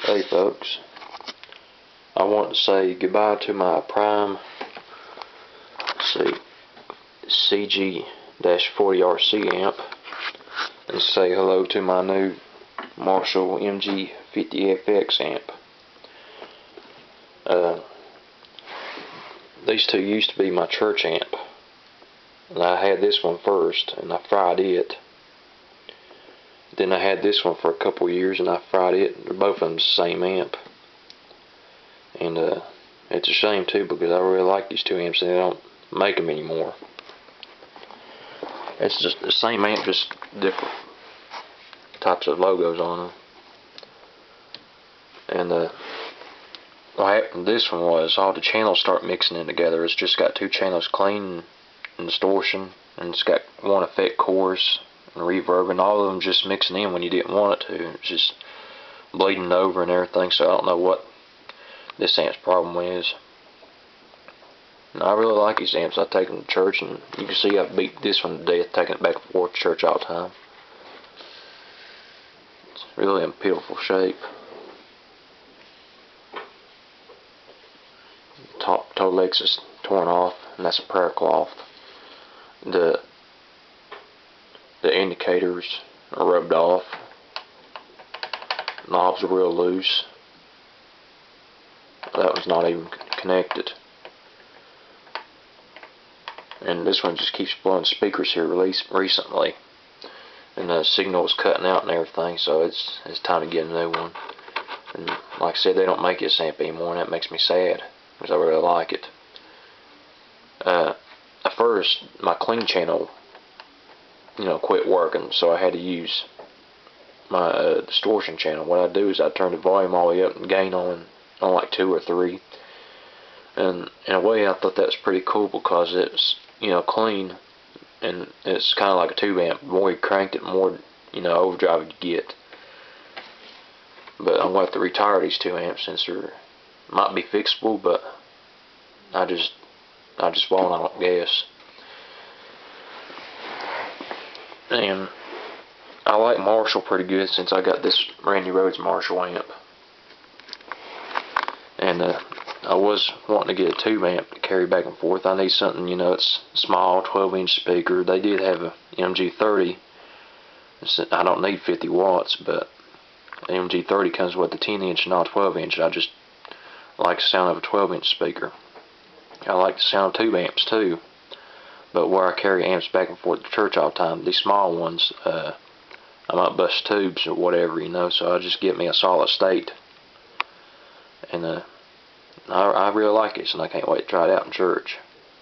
Hey folks, I want to say goodbye to my prime CG-40RC amp and say hello to my new Marshall MG50FX amp. These two used to be my church amp, and I had this one first and I fried it. Then I had this one for a couple years and I fried it. They're both of them the same amp. And it's a shame too, because I really like these two amps and they don't make them anymore. It's just the same amp, just different types of logos on them. And what happened to this one was all the channels start mixing in together. It's just got two channels, clean and distortion, and it's got one effect, chorus and reverb, and all of them just mixing in when you didn't want it to. It's just bleeding over and everything, so I don't know what this amp's problem is. And I really like these amps. I take them to church, and you can see I beat this one to death, taking it back and forth to church all the time. It's really in pitiful shape. Top toe legs is torn off, and that's a prayer cloth. The indicators are rubbed off. Knobs are real loose. That one's not even connected. And this one just keeps blowing speakers here recently. And the signal is cutting out and everything, so it's time to get a new one. And like I said, they don't make this amp anymore, and that makes me sad, because I really like it. At first, my clean channel, quit working, so I had to use my distortion channel. What I do is I turn the volume all the way up and gain on like 2 or 3. And in a way, I thought that was pretty cool, because it's clean, and it's kind of like a tube amp. The more you cranked it, the more overdrive you get. But I'm going to have to retire these two amps, since they might be fixable, but I just won't, I don't guess. And I like Marshall pretty good, since I got this Randy Rhoads Marshall amp. And I was wanting to get a tube amp to carry back and forth. I need something, it's small, 12-inch speaker. They did have a MG30. I don't need 50 watts, but the MG30 comes with a 10-inch, not a 12-inch. I just like the sound of a 12-inch speaker. I like the sound of tube amps too. But where I carry amps back and forth to church all the time, these small ones, I might bust tubes or whatever, so I just get me a solid state. And I really like this, and I can't wait to try it out in church.